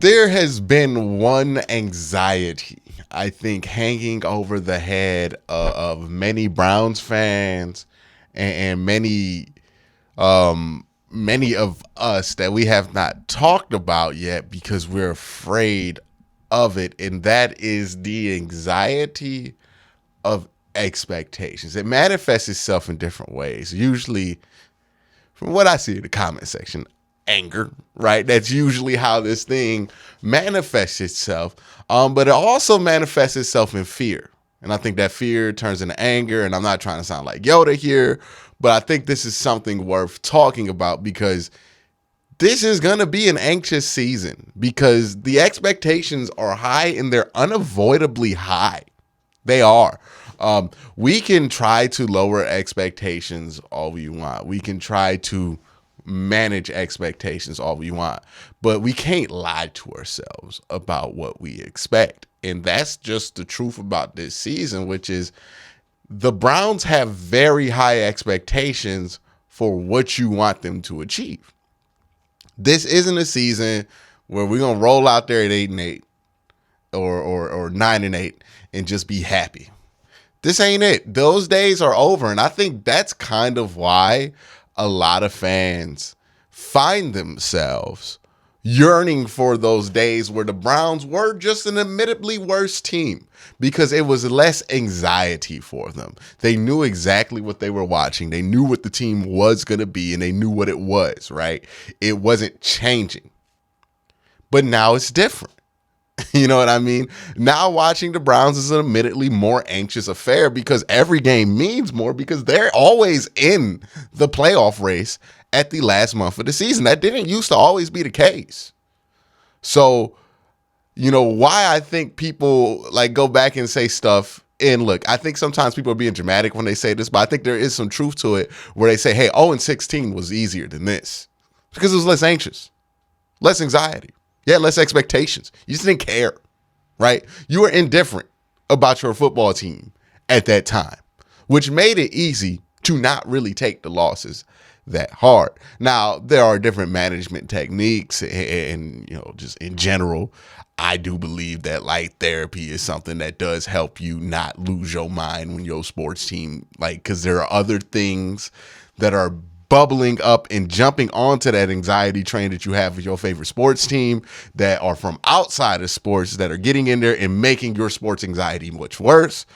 There has been one anxiety, I think, hanging over the head of many Browns fans and many of us that we have not talked about yet because we're afraid of it, and that is the anxiety of expectations. It manifests itself in different ways. Usually, from what I see in the comment section, anger, right? That's usually how this thing manifests itself. But it also manifests itself in fear. And I think that fear turns into anger. And I'm not trying to sound like Yoda here, but I think this is something worth talking about because this is going to be an anxious season because the expectations are high and they're unavoidably high. They are. We can try to lower expectations all we want. We can try to manage expectations all we want, but we can't lie to ourselves about what we expect. And that's just the truth about this season, which is the Browns have very high expectations for what you want them to achieve. This isn't a season where we're going to roll out there at 8-8 or 9-8 and just be happy. This ain't it. Those days are over. And I think that's kind of why a lot of fans find themselves yearning for those days where the Browns were just an admittedly worse team because it was less anxiety for them. They knew exactly what they were watching. They knew what the team was going to be and they knew what it was, right? It wasn't changing. But now it's different. You know what I mean? Now watching the Browns is an admittedly more anxious affair because every game means more because they're always in the playoff race at the last month of the season. That didn't used to always be the case. So, why I think people like go back and say stuff. And look, I think sometimes people are being dramatic when they say this, but I think there is some truth to it where they say, hey, 0-16 was easier than this because it was less anxious, less anxiety. You had less expectations. You just didn't care, right? You were indifferent about your football team at that time, which made it easy to not really take the losses that hard. Now, there are different management techniques and just in general, I do believe that light therapy is something that does help you not lose your mind when your sports team, because there are other things that are bubbling up and jumping onto that anxiety train that you have with your favorite sports team that are from outside of sports that are getting in there and making your sports anxiety much worse.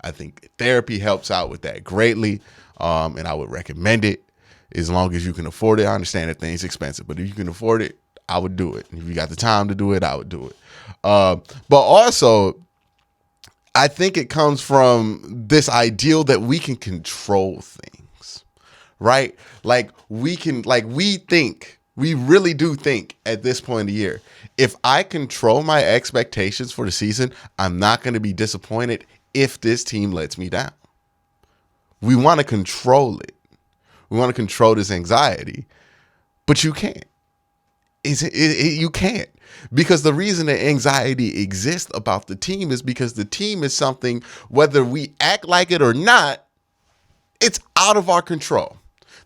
I think therapy helps out with that greatly. And I would recommend it as long as you can afford it. I understand that things expensive, but if you can afford it, I would do it. If you got the time to do it, I would do it. But also, I think it comes from this ideal that we can control things. Right? We really do think at this point of the year, if I control my expectations for the season, I'm not going to be disappointed if this team lets me down. We want to control it. We want to control this anxiety, but you can't. You can't. Because the reason that anxiety exists about the team is because the team is something, whether we act like it or not, it's out of our control.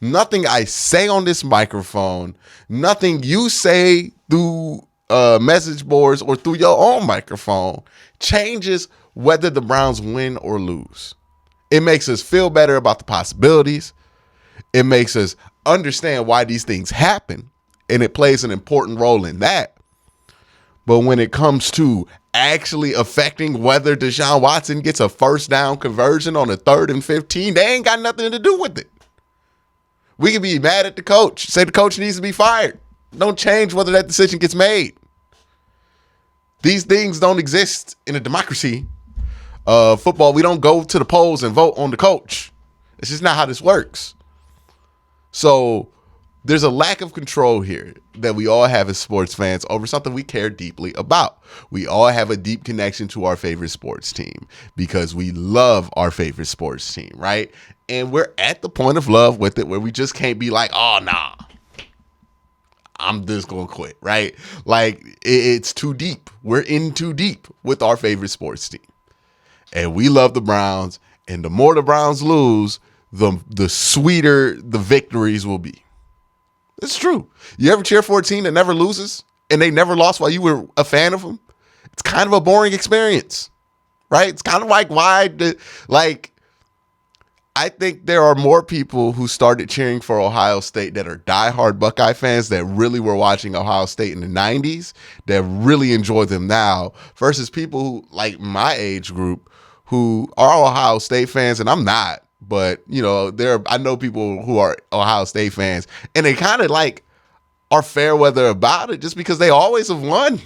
Nothing I say on this microphone, nothing you say through message boards or through your own microphone changes whether the Browns win or lose. It makes us feel better about the possibilities. It makes us understand why these things happen, and it plays an important role in that. But when it comes to actually affecting whether Deshaun Watson gets a first down conversion on a 3rd and 15, they ain't got nothing to do with it. We can be mad at the coach, say the coach needs to be fired. Don't change whether that decision gets made. These things don't exist in a democracy. Football, we don't go to the polls and vote on the coach. It's just not how this works. So there's a lack of control here that we all have as sports fans over something we care deeply about. We all have a deep connection to our favorite sports team because we love our favorite sports team, right? And we're at the point of love with it where we just can't be like, oh, nah, I'm just going to quit, right? It's too deep. We're in too deep with our favorite sports team. And we love the Browns. And the more the Browns lose, the sweeter the victories will be. It's true. You ever cheer for a team that never loses and they never lost while you were a fan of them, it's kind of a boring experience, right? It's kind of like I think there are more people who started cheering for Ohio State that are diehard Buckeye fans that really were watching Ohio State in the 90s that really enjoy them now versus people who, like my age group, who are Ohio State fans, and I'm not, but I know people who are Ohio State fans, and they kind of like are fair weather about it just because they always have won.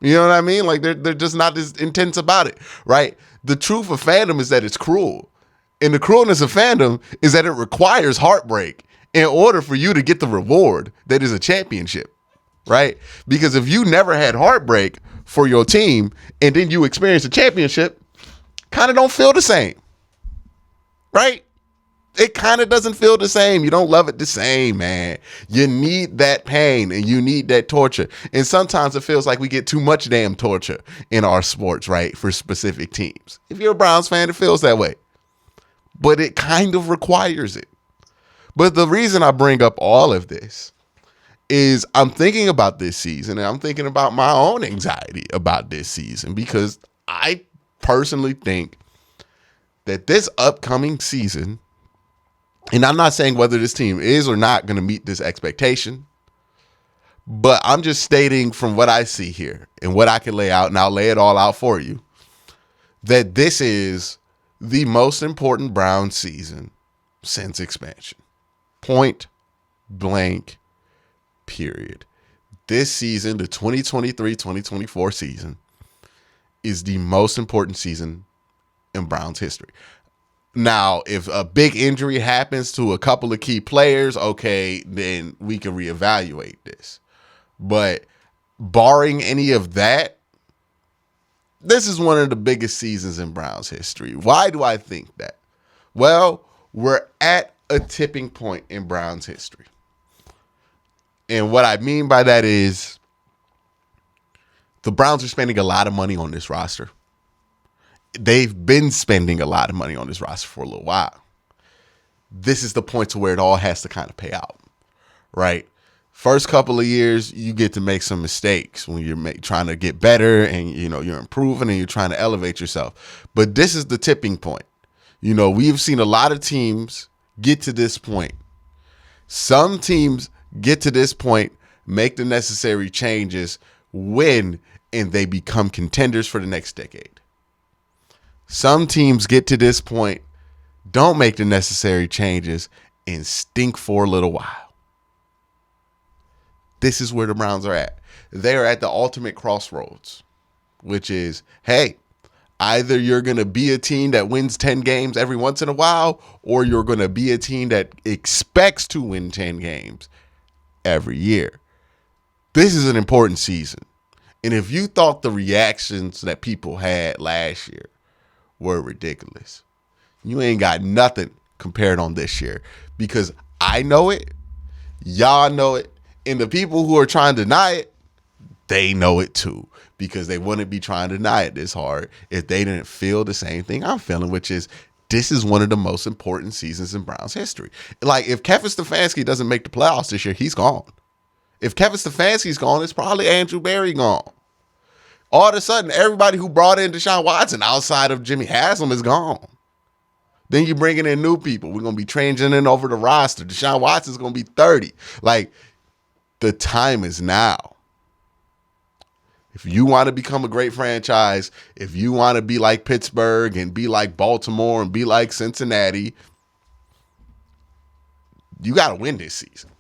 You know what I mean? Like they're just not as intense about it, right? The truth of fandom is that it's cruel. And the cruelness of fandom is that it requires heartbreak in order for you to get the reward that is a championship, right? Because if you never had heartbreak for your team and then you experience a championship, kind of don't feel the same, right? It kind of doesn't feel the same. You don't love it the same, man. You need that pain and you need that torture. And sometimes it feels like we get too much damn torture in our sports, right? For specific teams. If you're a Browns fan, it feels that way. But it kind of requires it. But the reason I bring up all of this is I'm thinking about this season and I'm thinking about my own anxiety about this season because I personally think that this upcoming season, and I'm not saying whether this team is or not going to meet this expectation, but I'm just stating from what I see here and what I can lay out, and I'll lay it all out for you, that this is the most important Browns season since expansion. Point blank, period. This season, the 2023-2024 season, is the most important season in Browns history. Now, if a big injury happens to a couple of key players, okay, then we can reevaluate this. But barring any of that, this is one of the biggest seasons in Browns history. Why do I think that? Well, we're at a tipping point in Browns history. And what I mean by that is the Browns are spending a lot of money on this roster. They've been spending a lot of money on this roster for a little while. This is the point to where it all has to kind of pay out, right? First couple of years, you get to make some mistakes when you're trying to get better and, you're improving and you're trying to elevate yourself. But this is the tipping point. We've seen a lot of teams get to this point. Some teams get to this point, make the necessary changes, win, and they become contenders for the next decade. Some teams get to this point, don't make the necessary changes, and stink for a little while. This is where the Browns are at. They are at the ultimate crossroads, which is, hey, either you're going to be a team that wins 10 games every once in a while, or you're going to be a team that expects to win 10 games every year. This is an important season. And if you thought the reactions that people had last year were ridiculous, you ain't got nothing compared on this year, because I know it, y'all know it, and the people who are trying to deny it, they know it too, because they wouldn't be trying to deny it this hard if they didn't feel the same thing I'm feeling, which is this is one of the most important seasons in Browns history. Like, if Kevin Stefanski doesn't make the playoffs this year, he's gone. If Kevin Stefanski's gone, it's probably Andrew Berry gone. All of a sudden, everybody who brought in Deshaun Watson outside of Jimmy Haslam is gone. Then you're bringing in new people. We're going to be transitioning over the roster. Deshaun Watson's going to be 30. Like, the time is now. If you want to become a great franchise, if you want to be like Pittsburgh and be like Baltimore and be like Cincinnati, you got to win this season.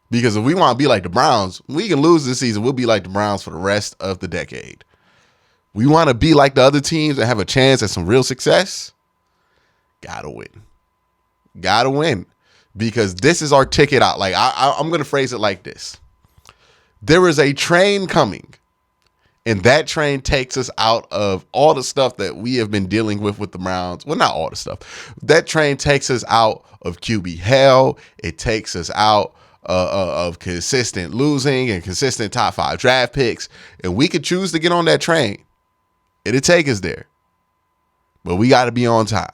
Because if we want to be like the Browns, we can lose this season. We'll be like the Browns for the rest of the decade. We want to be like the other teams and have a chance at some real success. Gotta win. Gotta win. Because this is our ticket out. Like, I'm going to phrase it like this. There is a train coming, and that train takes us out of all the stuff that we have been dealing with the Browns. Well, not all the stuff. That train takes us out of QB hell. It takes us out of consistent losing and consistent top 5 draft picks. And we could choose to get on that train. It'll take us there. But we got to be on time.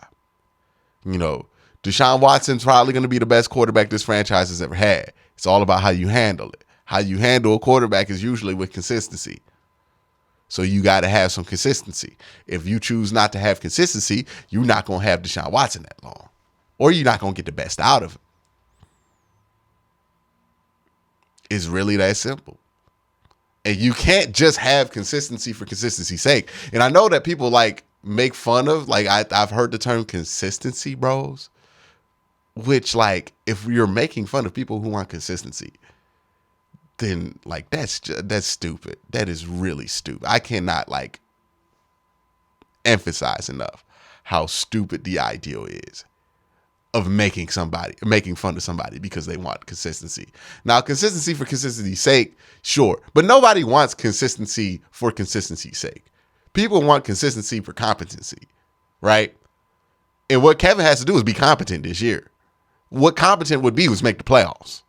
Deshaun Watson's probably going to be the best quarterback this franchise has ever had. It's all about how you handle it. How you handle a quarterback is usually with consistency. So you got to have some consistency. If you choose not to have consistency, you're not going to have Deshaun Watson that long. Or you're not going to get the best out of him. It's really that simple. And you can't just have consistency for consistency's sake. And I know that people like make fun of, like I've heard the term consistency bros, which like if you're making fun of people who want consistency, then like that's stupid. That is really stupid. I cannot like emphasize enough how stupid the ideal is of making fun of somebody because they want consistency. Now, consistency for consistency's sake, sure, but nobody wants consistency for consistency's sake. People want consistency for competency, right? And what Kevin has to do is be competent this year. What competent would be was make the playoffs.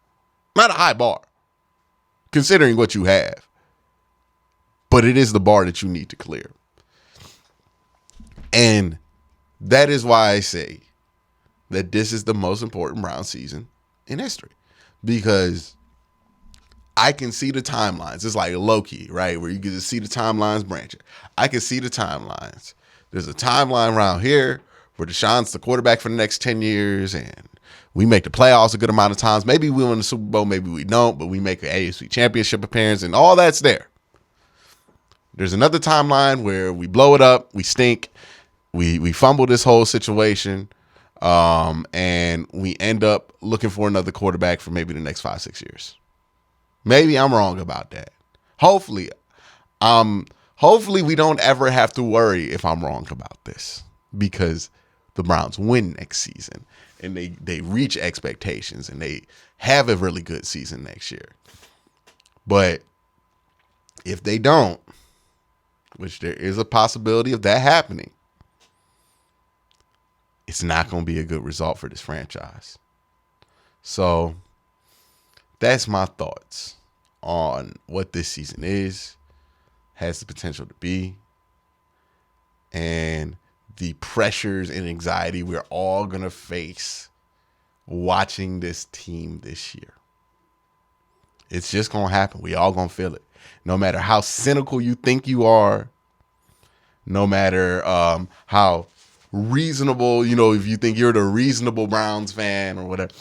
Not a high bar, considering what you have. But it is the bar that you need to clear. And that is why I say that this is the most important Browns season in history. Because I can see the timelines. It's like Loki, right? Where you can just see the timelines branching. I can see the timelines. There's a timeline around here where Deshaun's the quarterback for the next 10 years and we make the playoffs a good amount of times. Maybe we win the Super Bowl, maybe we don't, but we make an AFC championship appearance and all that's there. There's another timeline where we blow it up, we stink, we fumble this whole situation, and we end up looking for another quarterback for maybe the next 5-6 years. Maybe I'm wrong about that. Hopefully we don't ever have to worry if I'm wrong about this because the Browns win next season and they reach expectations and they have a really good season next year. But if they don't, which there is a possibility of that happening, it's not going to be a good result for this franchise. So that's my thoughts on what this season is, has the potential to be, and the pressures and anxiety we're all going to face watching this team this year. It's just going to happen. We all going to feel it. No matter how cynical you think you are, no matter how reasonable, if you think you're the reasonable Browns fan or whatever,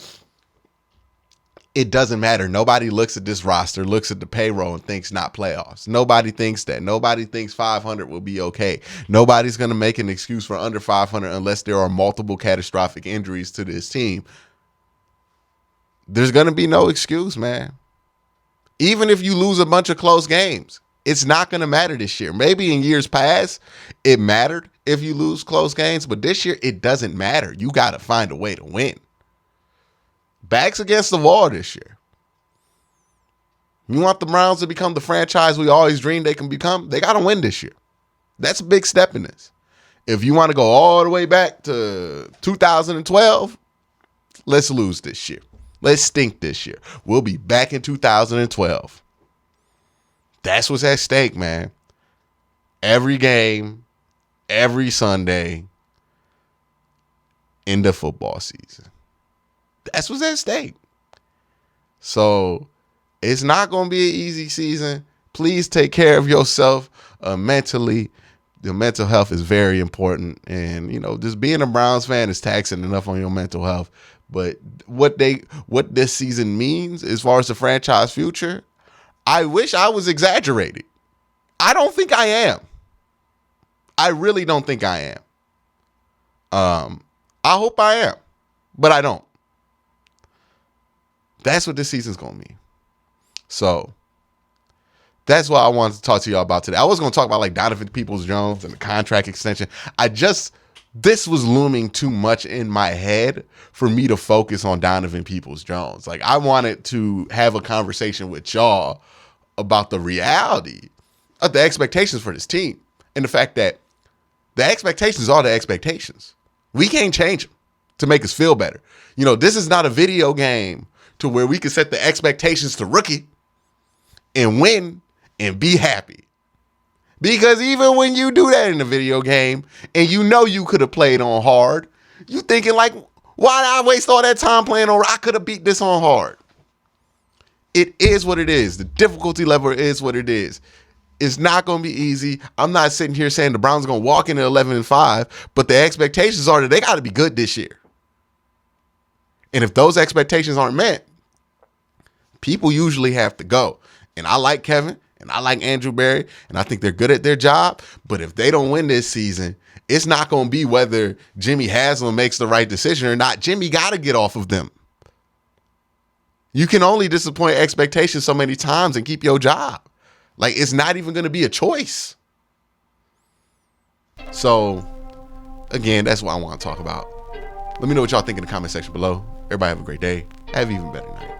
it doesn't matter. Nobody looks at this roster, looks at the payroll and thinks not playoffs. Nobody thinks that. Nobody thinks 500 will be okay. Nobody's going to make an excuse for under 500 unless there are multiple catastrophic injuries to this team. There's going to be no excuse, man. Even if you lose a bunch of close games, it's not going to matter this year. Maybe in years past, it mattered if you lose close games, but this year, it doesn't matter. You got to find a way to win. Backs against the wall this year. You want the Browns to become the franchise we always dreamed they can become? They got to win this year. That's a big step in this. If you want to go all the way back to 2012, let's lose this year. Let's stink this year. We'll be back in 2012. That's what's at stake, man. Every game, every Sunday in the football season. That's what's at stake. So it's not going to be an easy season. Please take care of yourself mentally. Your mental health is very important. And, just being a Browns fan is taxing enough on your mental health. But what this season means as far as the franchise future, I wish I was exaggerating. I don't think I am. I really don't think I am. I hope I am, but I don't. That's what this season's going to mean. So that's what I wanted to talk to y'all about today. I was going to talk about like Donovan Peoples-Jones and the contract extension. This was looming too much in my head for me to focus on Donovan Peoples-Jones. Like I wanted to have a conversation with y'all about the reality of the expectations for this team and the fact that the expectations are the expectations. We can't change them to make us feel better. This is not a video game to where we can set the expectations to rookie and win and be happy. Because even when you do that in a video game and you could have played on hard, you thinking like, Why did I waste all that time playing on? I could have beat this on hard. It is what it is. The difficulty level is what it is. It's not going to be easy. I'm not sitting here saying the Browns are going to walk in at 11-5, but the expectations are that they got to be good this year. And if those expectations aren't met, people usually have to go. And I like Kevin and I like Andrew Berry, and I think they're good at their job. But if they don't win this season, it's not going to be whether Jimmy Haslam makes the right decision or not. Jimmy got to get off of them. You can only disappoint expectations so many times and keep your job. Like, it's not even going to be a choice. So, again, that's what I want to talk about. Let me know what y'all think in the comment section below. Everybody have a great day. Have an even better night.